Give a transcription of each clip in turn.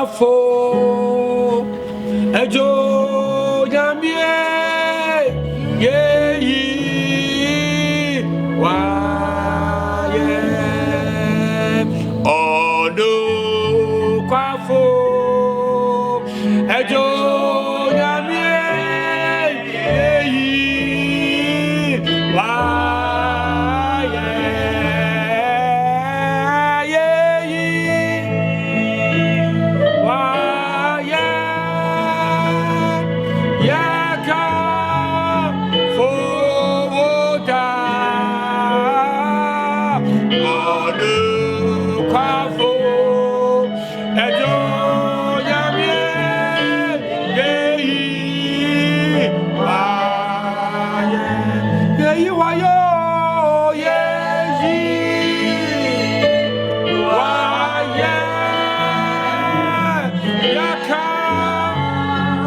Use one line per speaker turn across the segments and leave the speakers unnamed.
kwafo ejo nyamie yeyi waye odo kwafo ejo nyamie yeyi waye yeyi waye yaka foda odo kwafo ejo nyamie yeyi waye yeyi wayo yeyi waye yaka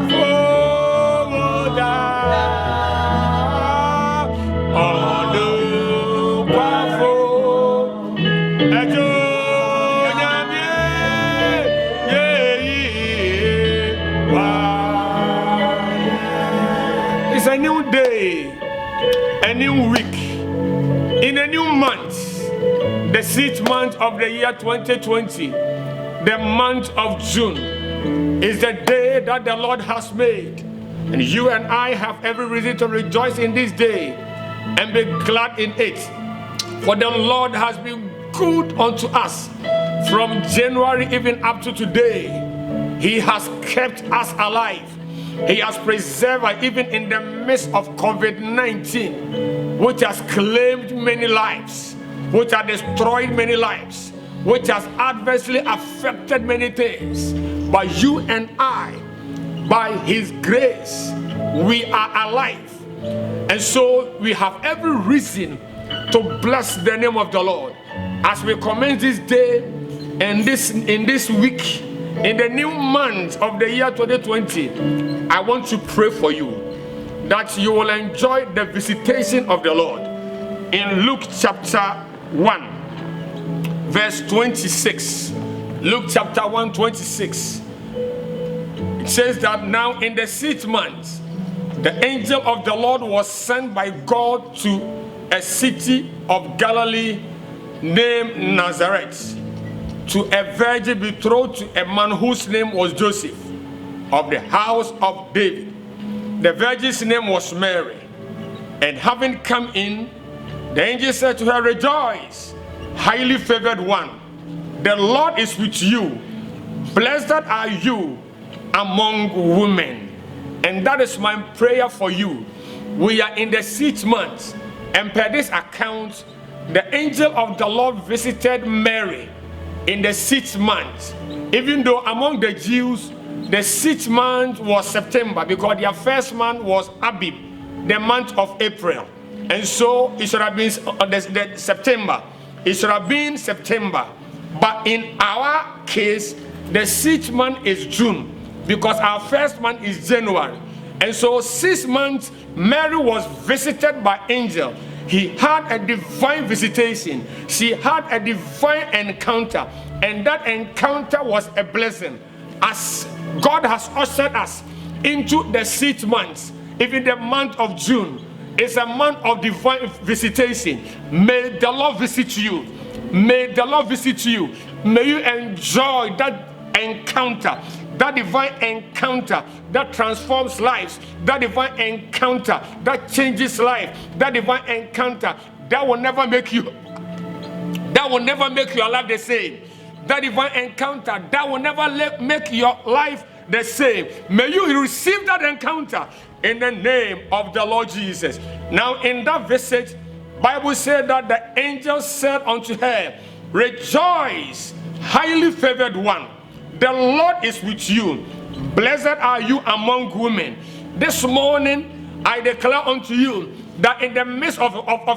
foda odo kwafo ejo nyamie yeyi waye. It's a new day, a new week, in a new month, the 6th month of the year 2020, the month of June, is the day that the Lord has made. And you and I have every reason to rejoice in this day and be glad in it. For the Lord has been good unto us from January even up to today. He has kept us alive. He has preserved us even in the midst of COVID-19, which has claimed many lives, which has destroyed many lives, which has adversely affected many things. But you and I, by His grace, we are alive. And so we have every reason to bless the name of the Lord. As we commence this day and in this week, in the new month of the year 2020, I want to pray for you that you will enjoy the visitation of the Lord. In Luke chapter 1, verse 26. Luke chapter 1, 26. It says that now in the 6th month, the angel of the Lord was sent by God to a city of Galilee named Nazareth, to a virgin betrothed to a man whose name was Joseph, of the house of David. The virgin's name was Mary. And having come in, the angel said to her, "Rejoice, highly favored one. The Lord is with you. Blessed are you among women." And that is my prayer for you. We are in the 6th month, and per this account, the angel of the Lord visited Mary in the 6th month. Even though among the Jews, the 6th month was September, because their first month was Abib, the month of April. And so it should have been September. It should have been September. But in our case, the 6th month is June, because our first month is January. And so 6 months, Mary was visited by angel. He had a divine visitation. She had a divine encounter. And that encounter was a blessing. As God has ushered us into the 6th month, even the month of June, is a month of divine visitation. May the Lord visit you. May the Lord visit you. May you enjoy that encounter, that divine encounter that transforms lives, that divine encounter that changes life, that divine encounter that will never make your life the same, that divine encounter that will never make your life the same. May you receive that encounter in the name of the Lord Jesus. Now in that visit, Bible said that the angel said unto her, "Rejoice, highly favored one. The Lord is with you. Blessed are you among women." This morning, I declare unto you that in the midst of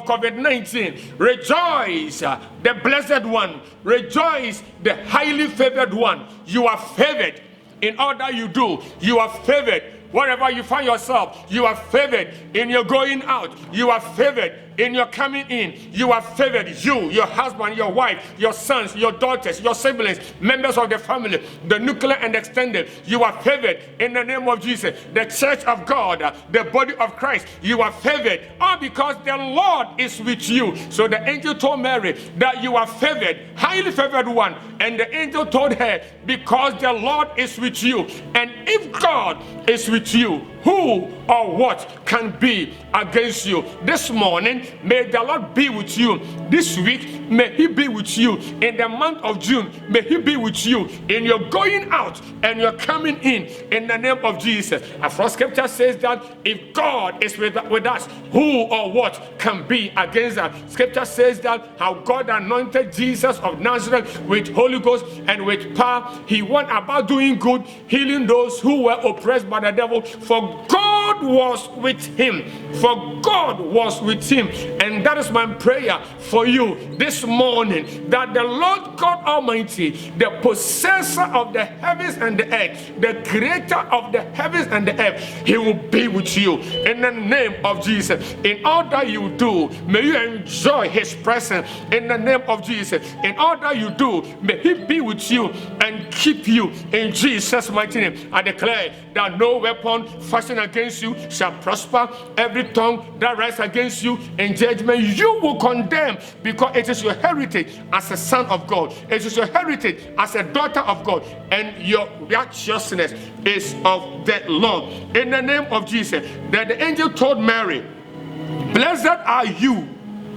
COVID-19, rejoice, the blessed one. Rejoice, the highly favored one. You are favored in all that you do. You are favored wherever you find yourself. You are favored in your going out. You are favored in your coming in. You are favored. You, your husband, your wife, your sons, your daughters, your siblings, members of the family, the nuclear and extended. You are favored in the name of Jesus. The church of God, the body of Christ, you are favored. All because the Lord is with you. So the angel told Mary that you are favored, highly favored one. And the angel told her, because the Lord is with you. And if God is with you, who or what can be against you? This morning, may the Lord be with you. This week, may He be with you. In the month of June, may He be with you in your going out and your coming in the name of Jesus. And for Scripture says that if God is with us, who or what can be against us? Scripture says that how God anointed Jesus of Nazareth with Holy Ghost and with power. He went about doing good, healing those who were oppressed by the devil. For God was with him. For God was with him. And that is my prayer for you this morning, that the Lord God Almighty, the possessor of the heavens and the earth, the creator of the heavens and the earth, He will be with you in the name of Jesus. In all that you do, may you enjoy His presence in the name of Jesus. In all that you do, may He be with you and keep you in Jesus' mighty name. I declare that no weapon fashioned against you shall prosper. Every tongue that rises against you in judgment, you will condemn, because it is your heritage as a son of God. It is your heritage as a daughter of God, and your righteousness is of the Lord. In the name of Jesus, that the angel told Mary, blessed are you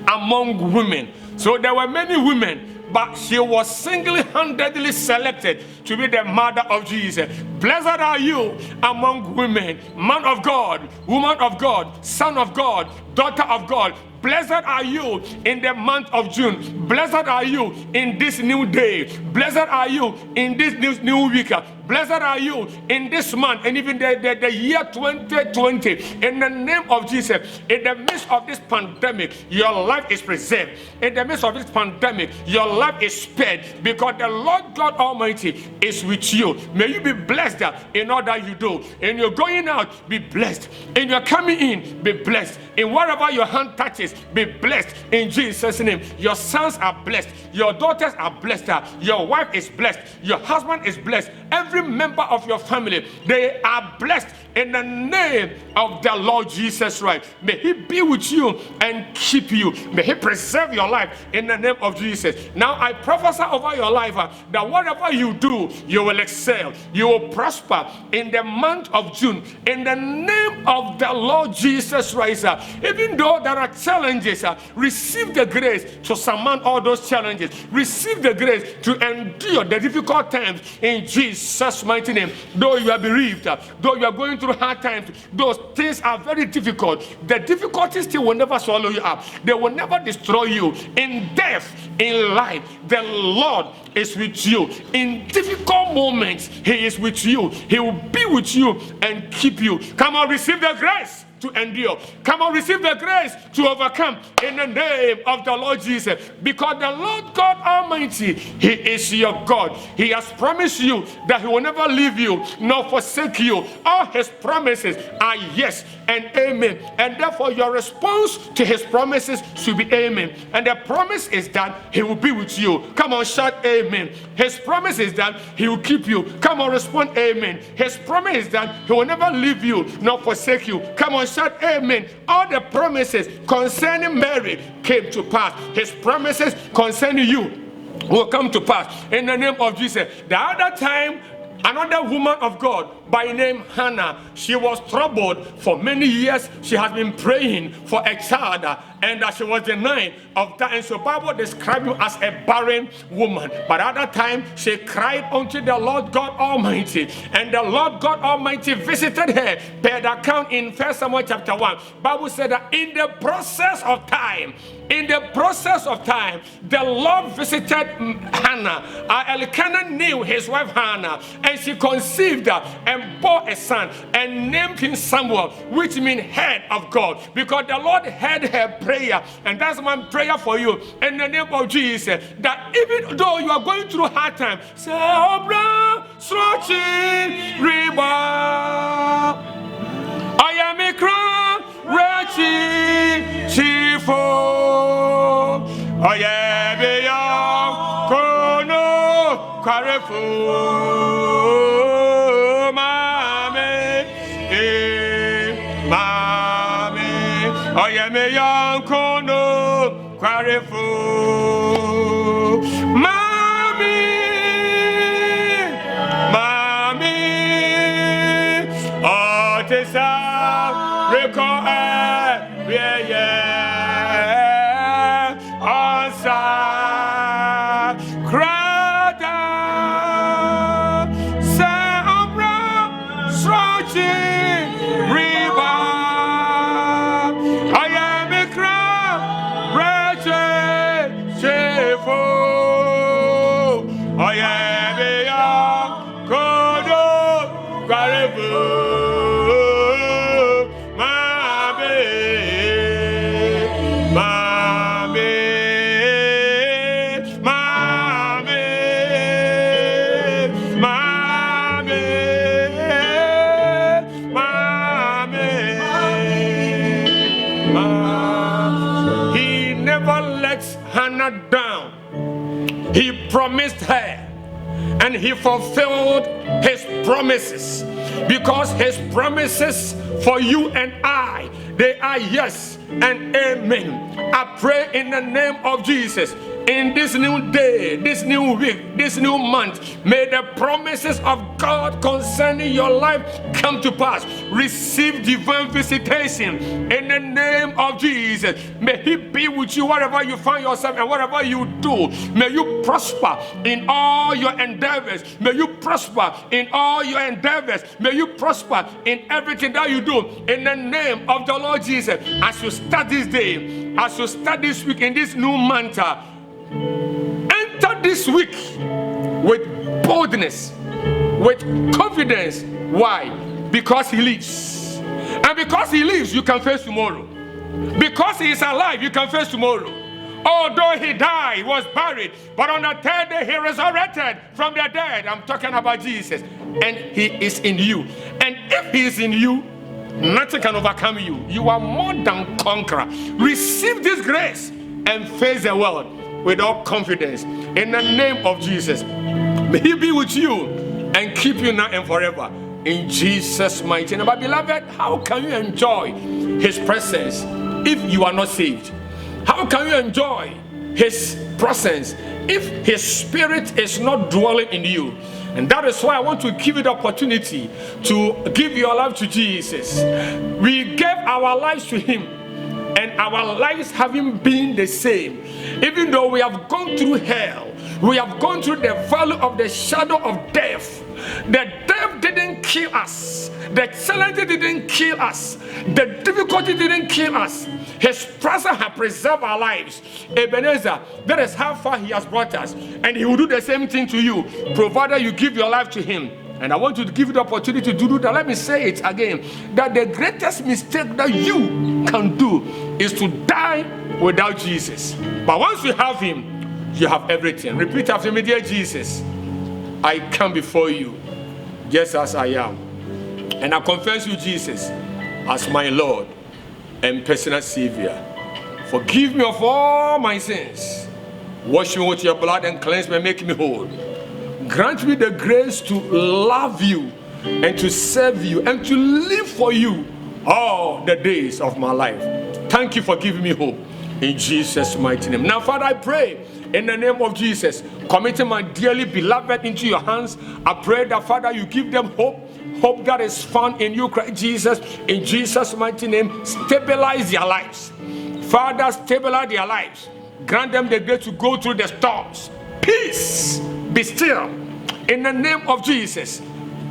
among women. So there were many women, but she was single-handedly selected to be the mother of Jesus. Blessed are you among women, man of God, woman of God, son of God, daughter of God. Blessed are you in the month of June. Blessed are you in this new day. Blessed are you in this new week. Blessed are you in this month and even the year 2020. In the name of Jesus, in the midst of this pandemic, your life is preserved. In the midst of this pandemic, your life is spared, because the Lord God Almighty is with you. May you be blessed in all that you do. In your going out, be blessed. In your coming in, be blessed. In whatever your hand touches, be blessed in Jesus' name. Your sons are blessed. Your daughters are blessed. Your wife is blessed. Your husband is blessed. Every member of your family, they are blessed in the name of the Lord Jesus Christ. May He be with you and keep you. May He preserve your life in the name of Jesus. Now I prophesy over your life that whatever you do, you will excel. You will prosper in the month of June in the name of the Lord Jesus Christ. Even though there are challenges, receive the grace to surmount all those challenges. Receive the grace to endure the difficult times in Jesus' mighty name. Though you are bereaved, though you are going through hard times, those things are very difficult. The difficulties still will never swallow you up. They will never destroy you. In death, in life, the Lord is with you. In difficult moments, He is with you. He will be with you and keep you. Come on, receive the grace to endure. Come on, receive the grace to overcome in the name of the Lord Jesus. Because the Lord God Almighty, He is your God. He has promised you that He will never leave you nor forsake you. All His promises are yes and amen. And therefore your response to His promises should be amen. And the promise is that He will be with you. Come on, shout amen. His promise is that He will keep you. Come on, respond amen. His promise is that He will never leave you nor forsake you. Come on, shout amen. All the promises concerning Mary came to pass. His promises concerning you will come to pass in the name of Jesus. The other time, another woman of God by name Hannah, she was troubled for many years. She has been praying for a child, and she was denied of that. And so the Bible describes her as a barren woman. But at that time, she cried unto the Lord God Almighty, and the Lord God Almighty visited her. Per the account in 1 Samuel chapter 1, Bible said that in the process of time, the Lord visited Hannah. Elkanah knew his wife Hannah, and she conceived and bore a son and named him Samuel, which means head of God, because the Lord heard her prayer. And that's my prayer for you in the name of Jesus, that even though you are going through hard times, say, Obra, Srochi, Riba, I am a crown, Rachi, Chifo. Quareful, mame, mame. Oh, yeah, me young kono, quareful, mame, mame. Oh, tesa, record, yeah. Down. He promised her and he fulfilled his promises, because his promises for you and I, they are yes and amen. I pray in the name of Jesus, in this new day, this new week, this new month, may the promises of God concerning your life come to pass. Receive divine visitation in the name of Jesus. May he be with you wherever you find yourself and whatever you do. May you prosper in all your endeavors. May you prosper in all your endeavors. May you prosper in everything that you do in the name of the Lord Jesus. As you start this day, as you start this week in this new month, enter this week with boldness, with confidence. Why? Because he lives. And because he lives, you can face tomorrow. Because he is alive, you can face tomorrow. Although he died, was buried, but on the third day he resurrected from the dead. I'm talking about Jesus. And he is in you. And if he is in you, nothing can overcome you. You are more than conqueror. Receive this grace and face the world with all confidence in the name of Jesus. May he be with you and keep you now and forever in Jesus' mighty name. But beloved, how can you enjoy his presence if you are not saved? How can you enjoy his presence if his spirit is not dwelling in you? And that is why I want to give you the opportunity to give your life to Jesus. We gave our lives to him, and our lives haven't been the same. Even though we have gone through hell, we have gone through the valley of the shadow of death. The death didn't kill us. The challenge didn't kill us. The difficulty didn't kill us. His presence has preserved our lives. Ebenezer, that is how far he has brought us. And he will do the same thing to you, provided you give your life to him. And I want you to give you the opportunity to do that. Let me say it again, that the greatest mistake that you can do is to die without Jesus. But once you have him, you have everything. Repeat after me, dear Jesus, I come before you just as I am. And I confess you, Jesus, as my Lord and personal Savior. Forgive me of all my sins. Wash me with your blood and cleanse me and make me whole. Grant me the grace to love you and to serve you and to live for you all the days of my life. Thank you for giving me hope in Jesus' mighty name. Now, Father, I pray in the name of Jesus, committing my dearly beloved into your hands. I pray that, Father, you give them hope that is found in you, Christ Jesus. In Jesus' mighty name, stabilize their lives. Father, stabilize their lives. Grant them the grace to go through the storms. Peace, be still in the name of Jesus.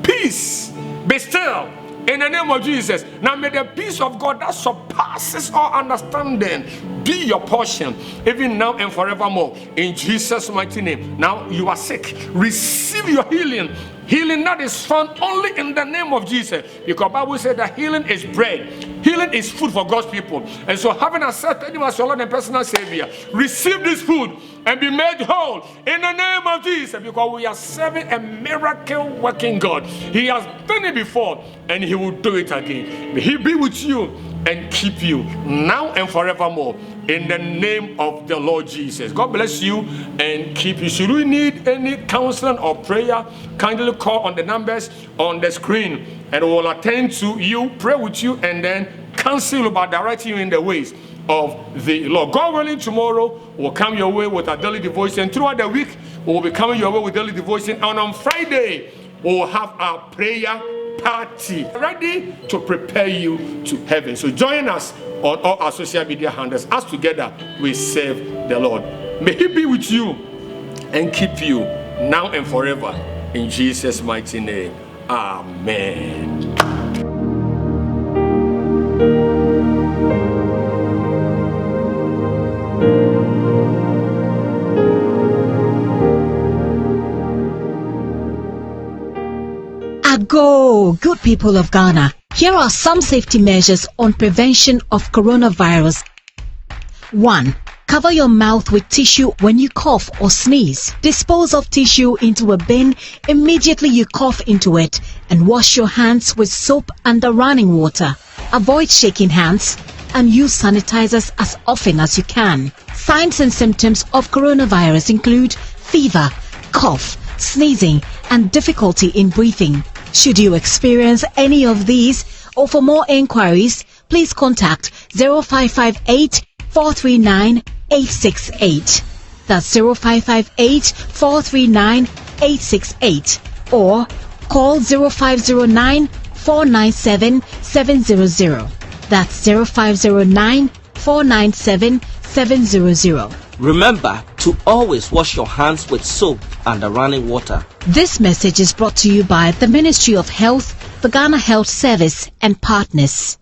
Peace, be still in the name of Jesus. Now may the peace of God that surpasses all understanding be your portion, even now and forevermore. In Jesus' mighty name. Now you are sick. Receive your healing. Healing that is found only in the name of Jesus. Because the Bible said that healing is bread. Healing is food for God's people. And so, having accepted him as your Lord and personal Savior, receive this food and be made whole in the name of Jesus, because we are serving a miracle working God. He has done it before and he will do it again. May he be with you and keep you now and forevermore in the name of the Lord Jesus. God bless you and keep you. Should we need any counseling or prayer, kindly call on the numbers on the screen and we will attend to you, pray with you, and then counsel about directing you in the ways of the Lord. God willing, tomorrow will come your way with our daily devotion. Throughout the week, we will be coming your way with daily devotion. And on Friday, we will have our prayer party ready to prepare you to heaven. So join us on all our social media handles as together we serve the Lord. May he be with you and keep you now and forever. In Jesus' mighty name. Amen.
Ago, good people of Ghana. Here are some safety measures on prevention of coronavirus. 1. Cover your mouth with tissue when you cough or sneeze. Dispose of tissue into a bin immediately you cough into it, and wash your hands with soap under running water. Avoid shaking hands and use sanitizers as often as you can. Signs and symptoms of coronavirus include fever, cough, sneezing, and difficulty in breathing. Should you experience any of these, or for more inquiries, please contact 0558 439 868. That's 0558 439 868. Or call 0509 497 700. That's 0509 497 700.
Remember to always wash your hands with soap and running water.
This message is brought to you by the Ministry of Health, the Ghana Health Service, and partners.